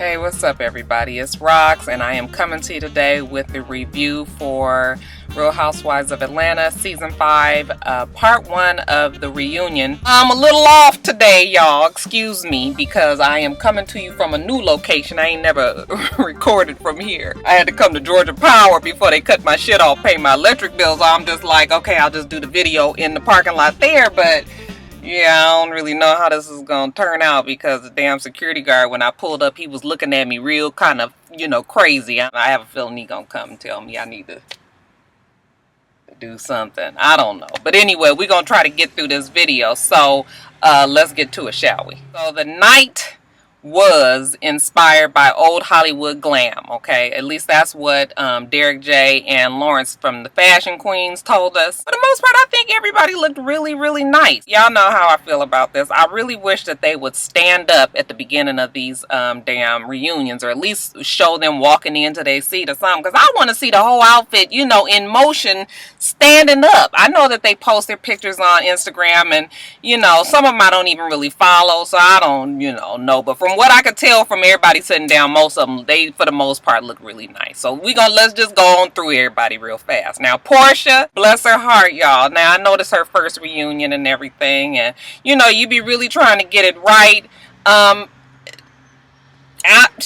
Hey, what's up everybody? It's Rox and I am coming to you today with the review for Real Housewives of Atlanta Season 5, Part 1 of the reunion. I'm a little off today, y'all. Excuse me, because I am coming to you from a new location. I ain't never recorded from here. I had to come to Georgia Power before they cut my shit off, pay my electric bills. I'm just like, okay, I'll just do the video in the parking lot there, but yeah, I don't really know how this is going to turn out because the damn security guard, when I pulled up, he was looking at me real kind of, crazy. I have a feeling he's going to come and tell me I need to do something. I don't know. But anyway, we're going to try to get through this video. So let's get to it, shall we? So the night was inspired by old Hollywood glam, okay? At least that's what Derek J and Lawrence from the Fashion Queens told us. For the most part, I think everybody looked really, really nice. Y'all know how I feel about this. I really wish that they would stand up at the beginning of these damn reunions, or at least show them walking into their seat or something, because I want to see the whole outfit, in motion, standing up. I know that they post their pictures on Instagram, and, some of them I don't even really follow, so I don't, know. But from what I could tell from everybody sitting down, most of them, they for the most part look really nice. So let's just go on through everybody real fast. Now Portia, bless her heart, y'all. Now I know this is her first reunion and everything, and you be really trying to get it right.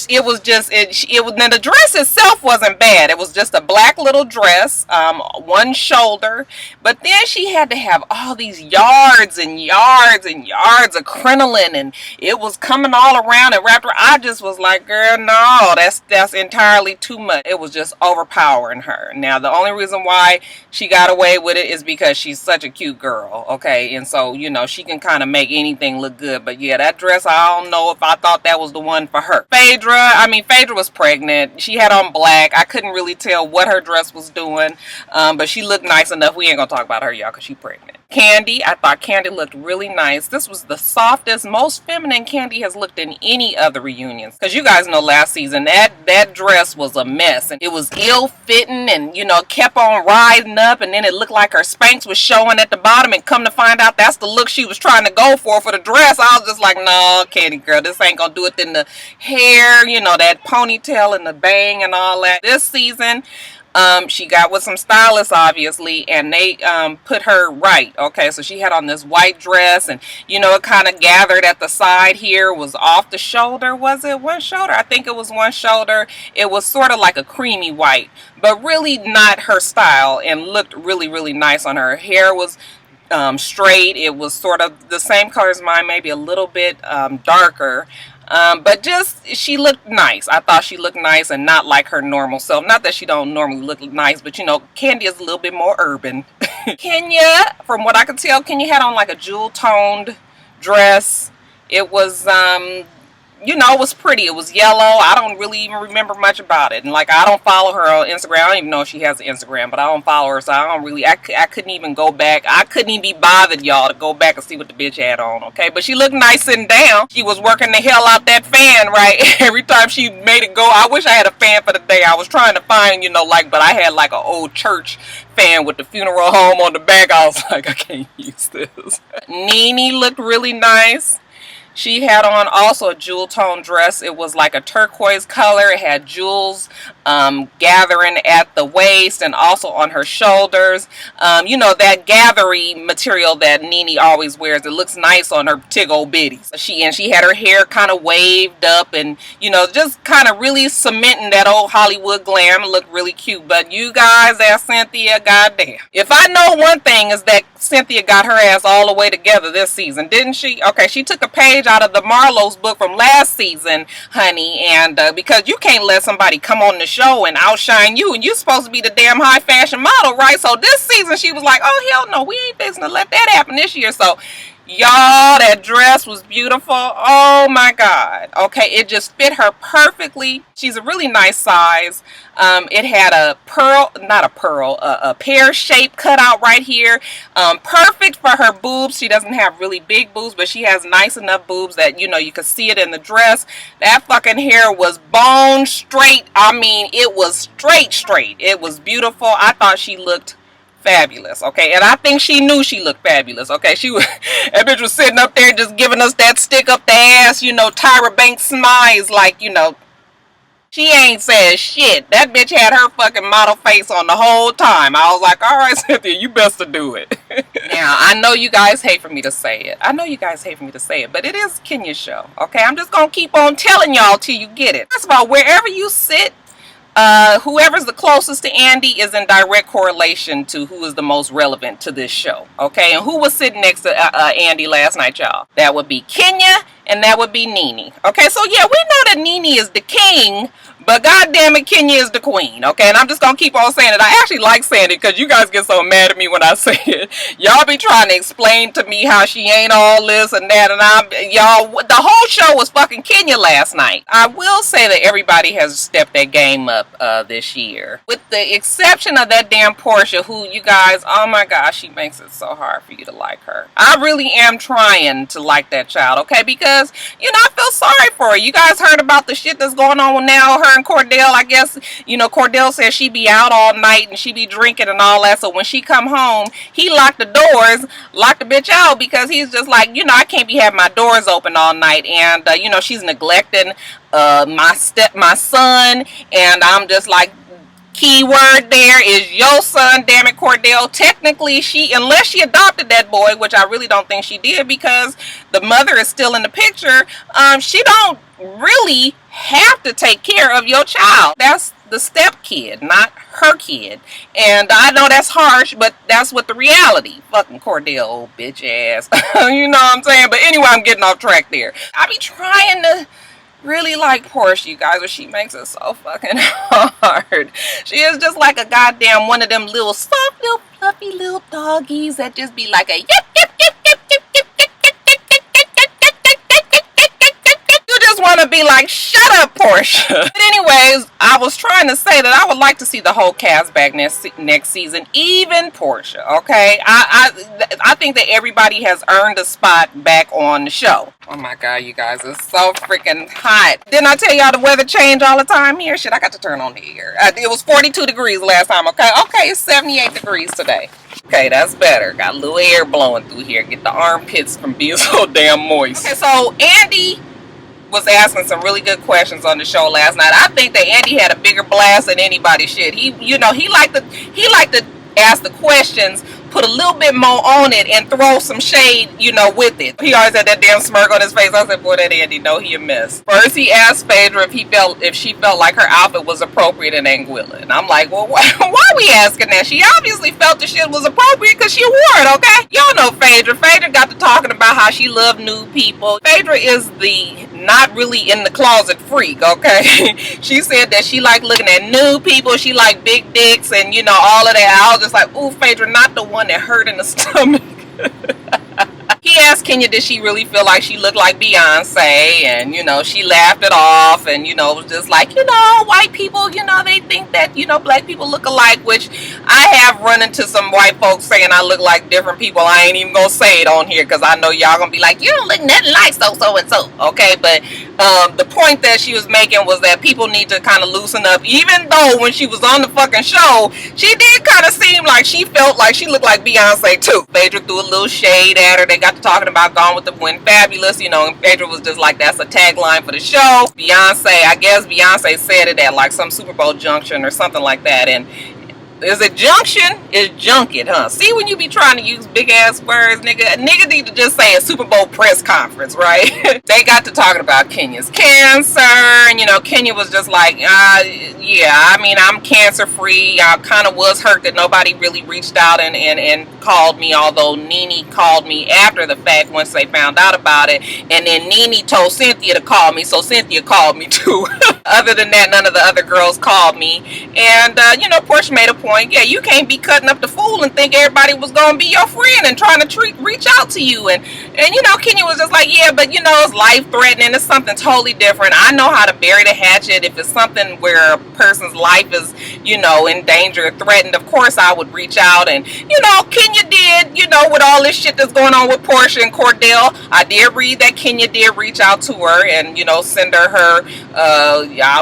It was now the dress itself wasn't bad. It was just a black little dress, one shoulder, but then she had to have all these yards and yards and yards of crinoline, and it was coming all around and wrapped around. I just was like, girl, no, that's entirely too much. It was just overpowering her. Now the only reason why she got away with it is because she's such a cute girl, okay, and so she can kind of make anything look good. But yeah, that dress, I don't know if I thought that was the one for her. Phaedra was pregnant. She had on black. I couldn't really tell what her dress was doing, but she looked nice enough. We ain't gonna talk about her, y'all, because she's pregnant. Candy, I thought Candy looked really nice. This was the softest, most feminine Candy has looked in any other reunions. Because you guys know last season, that dress was a mess. And it was ill-fitting and, kept on riding up. And then it looked like her Spanx was showing at the bottom. And come to find out, that's the look she was trying to go for the dress. I was just like, no, Candy girl, this ain't going to do it. In the hair, that ponytail and the bang and all that. This season, she got with some stylists, obviously, and they put her right. Okay, so she had on this white dress, and it kind of gathered at the side here, was off the shoulder. Was it one shoulder? I think it was one shoulder. It was sort of like a creamy white, but really not her style, and looked really, really nice on her. Her hair was straight. It was sort of the same color as mine, maybe a little bit darker. But she looked nice. I thought she looked nice and not like her normal self. Not that she don't normally look nice, but Candy is a little bit more urban. Kenya, from what I could tell, Kenya had on like a jewel toned dress. It was, it was pretty. It was yellow. I don't really even remember much about it. And I don't follow her on Instagram. I don't even know if she has an Instagram, but I don't follow her. So I couldn't even go back. I couldn't even be bothered, y'all, to go back and see what the bitch had on, okay? But she looked nice sitting down. She was working the hell out that fan, right? Every time she made it go. I wish I had a fan for the day. I was trying to find, but I had like an old church fan with the funeral home on the back. I was like, I can't use this. Nene looked really nice. She had on also a jewel tone dress. It was like a turquoise color. It had jewels gathering at the waist and also on her shoulders. That gathery material that Nene always wears. It looks nice on her tig old bitties. She had her hair kind of waved up and, just kind of really cementing that old Hollywood glam. It looked really cute. But you guys, ask Cynthia, goddamn. If I know one thing is that Cynthia got her ass all the way together this season, didn't she? Okay, she took a page out of the Marlowe's book from last season, honey, and because you can't let somebody come on the show and outshine you, and you're supposed to be the damn high fashion model, right? So this season she was like, oh hell no, we ain't fixing to let that happen this year. So y'all, that dress was beautiful. Oh my god. Okay, it just fit her perfectly. She's a really nice size. It had a pear-shaped cutout right here. Perfect for her boobs. She doesn't have really big boobs, but she has nice enough boobs that you could see it in the dress. That fucking hair was bone straight. I mean, it was straight. It was beautiful. I thought she looked fabulous, okay? And I think she knew she looked fabulous, okay? That bitch was sitting up there just giving us that stick up the ass, Tyra Banks smiles, like, She ain't said shit. That bitch had her fucking model face on the whole time. I was like, all right, Cynthia, you best to do it. Now, I know you guys hate for me to say it. I know you guys hate for me to say it, but it is Kenya's show, okay? I'm just gonna keep on telling y'all till you get it. First of all, wherever you sit, whoever's the closest to Andy is in direct correlation to who is the most relevant to this show. Okay, and who was sitting next to Andy last night, y'all? That would be Kenya, and that would be Nene. Okay, so yeah, we know that Nene is the king, but goddamn it, Kenya is the queen. Okay, and I'm just gonna keep on saying it. I actually like saying it because you guys get so mad at me when I say it. Y'all be trying to explain to me how she ain't all this and that, and y'all, the whole show was fucking Kenya last night. I will say that everybody has stepped their game up this year, with the exception of that damn Portia, who, you guys, oh my gosh, she makes it so hard for you to like her. I really am trying to like that child, okay, because, you know, I feel sorry for her. You guys heard about the shit that's going on with now her and Cordell. I guess, you know, Cordell says she be out all night and she be drinking and all that, so when she come home, he locked the doors, locked the bitch out, because he's just like, you know, I can't be having my doors open all night, and you know, she's neglecting my son, and I'm just like, key word there is your son, damn it, Cordell. Technically, unless she adopted that boy, which I really don't think she did, because the mother is still in the picture, she don't really have to take care of your child. That's the step kid, not her kid. And I know that's harsh, but that's what the reality. Fucking Cordell, old bitch ass. You know what I'm saying? But anyway, I'm getting off track there. I be trying to really like Portia, you guys, but she makes it so fucking hard. She is just like a goddamn one of them little soft, little fluffy little doggies that just be like a yip, yip, yip, yip, yip, yip, yip, yip, yip, yip, yip, yip, yip. You just want to be like, shut up, Portia. But anyways, I was trying to say that I would like to see the whole cast back next season, even Portia, okay? I think that everybody has earned a spot back on the show. Oh my god, you guys, it's so freaking hot. Didn't I tell y'all the weather change all the time here? Shit, I got to turn on the air. It was 42 degrees last time, okay? Okay, it's 78 degrees today. Okay, that's better. Got a little air blowing through here. Get the armpits from being so damn moist. Okay, so Andy was asking some really good questions on the show last night. I think that Andy had a bigger blast than anybody should. He liked to ask the questions, put a little bit more on it, and throw some shade, you know, with it. He always had that damn smirk on his face. I said, boy, that Andy know he a mess. First, he asked Phaedra if she felt like her outfit was appropriate in Anguilla. And I'm like, well, why are we asking that? She obviously felt the shit was appropriate because she wore it, okay? Y'all know Phaedra. Phaedra got to talking about how she loved new people. Phaedra is the not really in the closet freak, okay? She said that she liked looking at new people. She liked big dicks and, you know, all of that. I was just like, ooh, Phaedra, not the one that hurt in the stomach. He asked Kenya, did she really feel like she looked like Beyonce? And, you know, she laughed it off and, you know, was just like, you know, white people, you know, they think that, you know, black people look alike, which I have run into some white folks saying I look like different people. I ain't even gonna say it on here because I know y'all gonna be like, you don't look nothing like so and so. Okay, but the point that she was making was that people need to kind of loosen up, even though when she was on the fucking show, she did kind of seem like she felt like she looked like Beyonce too. Phaedra threw a little shade at her. They got to talking about Gone with the Wind Fabulous, you know, and Phaedra was just like, that's a tagline for the show. Beyonce, I guess Beyonce said it at like some Super Bowl junction or something like that, and is it junction? Is junket, huh? See, when you be trying to use big ass words, nigga need to just say a Super Bowl press conference, right? They got to talking about Kenya's cancer, and you know, Kenya was just like, yeah, I mean, I'm cancer free. I kind of was hurt that nobody really reached out and called me, although Nene called me after the fact once they found out about it, and then Nene told Cynthia to call me, so Cynthia called me too. Other than that, none of the other girls called me, and you know, Portia made a point. Yeah, you can't be cutting up the fool and think everybody was gonna be your friend and trying to reach out to you, and you know, Kenya was just like, yeah, but you know, it's life threatening. It's something totally different. I know how to bury the hatchet. If it's something where a person's life is, you know, in danger or threatened, of course I would reach out. And you know, Kenya did, you know, with all this shit that's going on with Portia and Cordell, I did read that Kenya did reach out to her and, you know, send her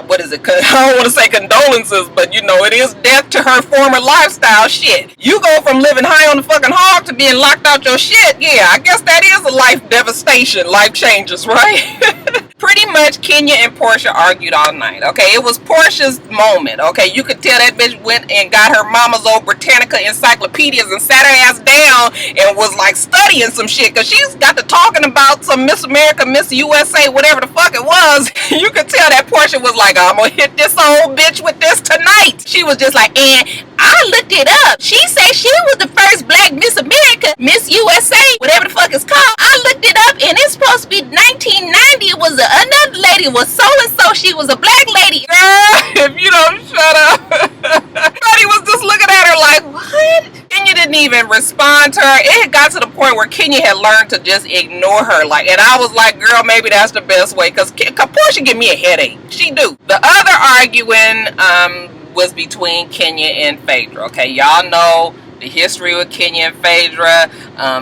what is it? I don't want to say condolences, but you know, it is death to her former lifestyle. Shit, you go from living high on the fucking hog to being locked out your shit. Yeah, I guess that is a life devastation, life changes, right? Pretty much Kenya and Portia argued all night, okay? It was Portia's moment, okay? You could tell that bitch went and got her mama's old Britannica encyclopedias and sat her ass down and was like studying some shit, because she's got to talking about some Miss America, Miss USA, whatever the fuck it was. You could tell that Portia was like, I'm gonna hit this old bitch with this tonight. She was just like, and I looked it up. She said she was the first black Miss America, Miss USA, whatever the fuck it's called. I looked it up and it's supposed to be 1990. It was another lady was so and so. She was a black lady. Girl, if you don't shut up. Everybody was just looking at her like, what? Kenya didn't even respond to her. It got to the point where Kenya had learned to just ignore her. Like, and I was like, girl, maybe that's the best way, because Portia give me a headache. She do. The other arguing was between Kenya and Phaedra. Okay, y'all know the history with Kenya and Phaedra.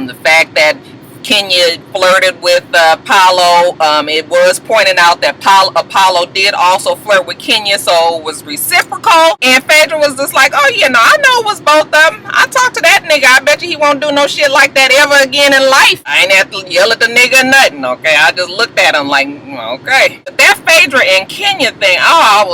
The fact that Kenya flirted with Apollo. It was pointed out that Apollo did also flirt with Kenya, so it was reciprocal. And Phaedra was just like, oh yeah, no, I know it was both of them. I talked to that nigga. I bet you he won't do no shit like that ever again in life. I ain't have to yell at the nigga or nothing, okay? I just looked at him like, okay. But that Phaedra and Kenya thing, I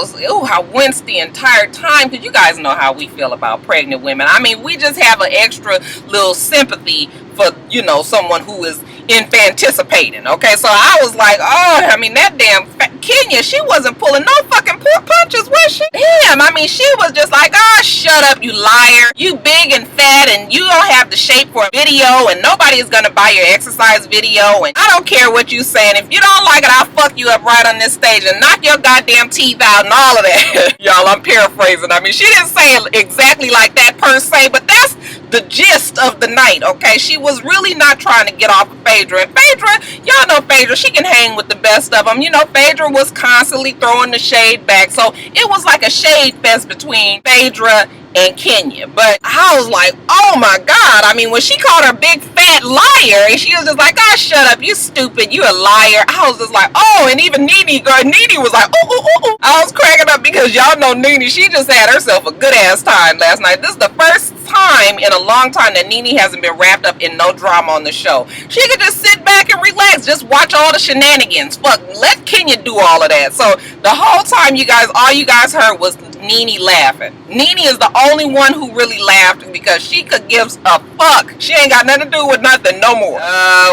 winced the entire time, because you guys know how we feel about pregnant women. I mean, we just have an extra little sympathy for, you know, someone who is infanticipating, okay? So I was like, oh, I mean, that damn Kenya, she wasn't pulling no fucking punches, was she? Damn, I mean, she was just like, oh, shut up, you liar. You big and fat, and you don't have the shape for a video, and nobody's gonna buy your exercise video, and I don't care what you saying. If you don't like it, I'll fuck you up right on this stage and knock your goddamn teeth out and all of that. Y'all, I'm paraphrasing. I mean, she didn't say it exactly like that per se, but that's the gist of the night, okay? She was really not trying to get off of Phaedra. And Phaedra, y'all know Phaedra, she can hang with the best of them. You know, Phaedra was constantly throwing the shade back. So it was like a shade fest between Phaedra and Kenya. But I was like, oh my God. I mean, when she called her big fat liar, and she was just like, oh, shut up, you stupid, you a liar. I was just like, oh, and even Nene was like, oh. I was cracking up because y'all know Nene, she just had herself a good ass time last night. This is the first time in a long time that Nene hasn't been wrapped up in no drama on the show. She could just sit back and relax, just watch all the shenanigans. Fuck, let Kenya do all of that. So the whole time, you guys, all you guys heard was Nene laughing. Nene is the only one who really laughed, because she could give a fuck. She ain't got nothing to do with nothing no more.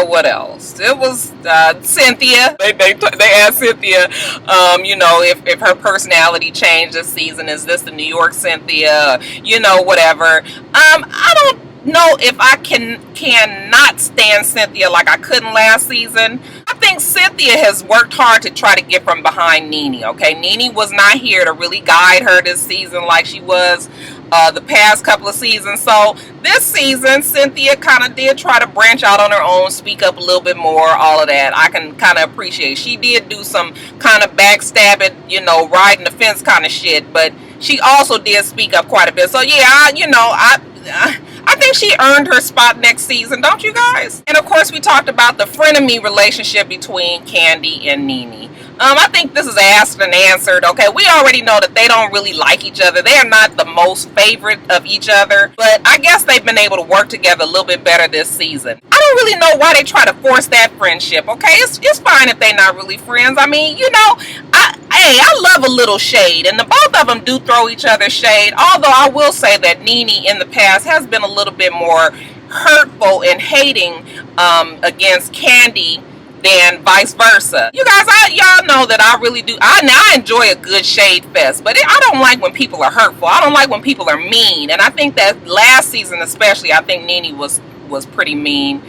What else? It was Cynthia. They asked Cynthia, you know, if her personality changed this season. Is this the New York Cynthia? You know, whatever. I don't know if I cannot stand Cynthia like I couldn't last season. I think Cynthia has worked hard to try to get from behind Nene, okay? Nene was not here to really guide her this season like she was the past couple of seasons. So this season, Cynthia kind of did try to branch out on her own, speak up a little bit more, all of that. I can kind of appreciate. She did do some kind of backstabbing, you know, riding the fence kind of shit, but she also did speak up quite a bit. So yeah, I think she earned her spot next season, don't you guys? And of course, we talked about the frenemy relationship between Kandi and Nene. I think this is asked and answered, okay? We already know that they don't really like each other. They are not the most favorite of each other, but I guess they've been able to work together a little bit better this season. I don't really know why they try to force that friendship, okay? It's fine if they're not really friends. I mean, you know, I love a little shade, and the both of them do throw each other shade, although I will say that Nene in the past has been a little bit more hurtful and hating against Kandi than vice versa. You guys, y'all know that I really do. I enjoy a good shade fest, but I don't like when people are hurtful. I don't like when people are mean, and I think that last season especially, I think Nene was pretty mean.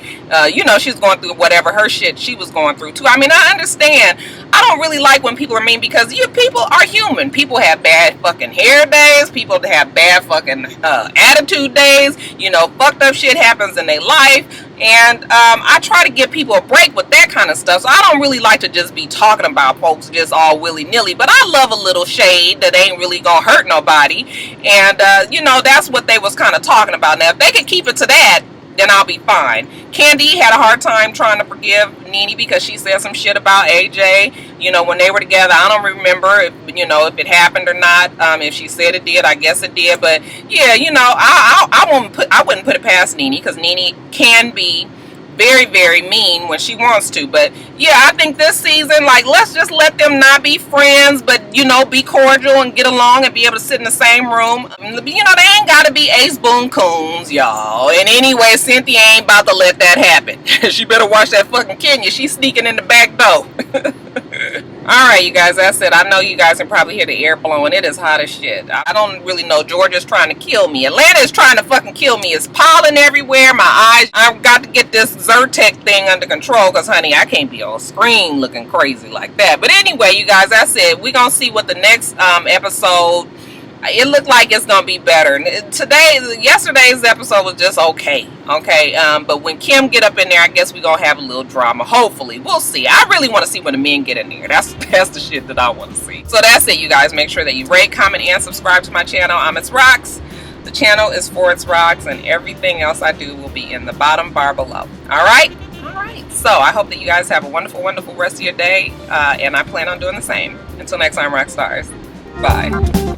You know, she's going through whatever her shit she was going through too. I mean, I understand. I don't really like when people are mean, because people are human. People have bad fucking hair days. People have bad fucking attitude days. You know, fucked up shit happens in their life. And I try to give people a break with that kind of stuff. So I don't really like to just be talking about folks just all willy-nilly. But I love a little shade that ain't really gonna hurt nobody. And, you know, that's what they was kind of talking about. Now, if they could keep it to that, then I'll be fine. Kandi had a hard time trying to forgive Nene because she said some shit about AJ, you know, when they were together. I don't remember if, you know, if it happened or not. If she said it did, I guess it did. But yeah, you know, I wouldn't put it past Nene, because Nene can be very, very mean when she wants to. But yeah, I think this season, like, let's just let them not be friends, but, you know, be cordial and get along and be able to sit in the same room. You know, they ain't gotta be ace boon coons, y'all. And anyway, Cynthia ain't about to let that happen. She better watch that fucking Kenya. She's sneaking in the back door. Alright, you guys, that's it. I know you guys can probably hear the air blowing. It is hot as shit. I don't really know. Georgia's trying to kill me. Atlanta is trying to fucking kill me. It's pollen everywhere. My eyes. I've got to get this Zyrtec thing under control because, honey, I can't be on screen looking crazy like that. But anyway, you guys, that's it. We're going to see what the next episode. It looked like it's gonna be better. Yesterday's episode was just okay. But when Kim get up in there, I guess we're gonna have a little drama. Hopefully, we'll see. I really want to see when the men get in there. That's the shit that I want to see. So that's it, you guys. Make sure that you rate, comment, and subscribe to my channel. I'm itsrox. The channel is for itsrox, and everything else I do will be in the bottom bar below. All right. So I hope that you guys have a wonderful, wonderful rest of your day, and I plan on doing the same. Until next time, Roxstars. Bye.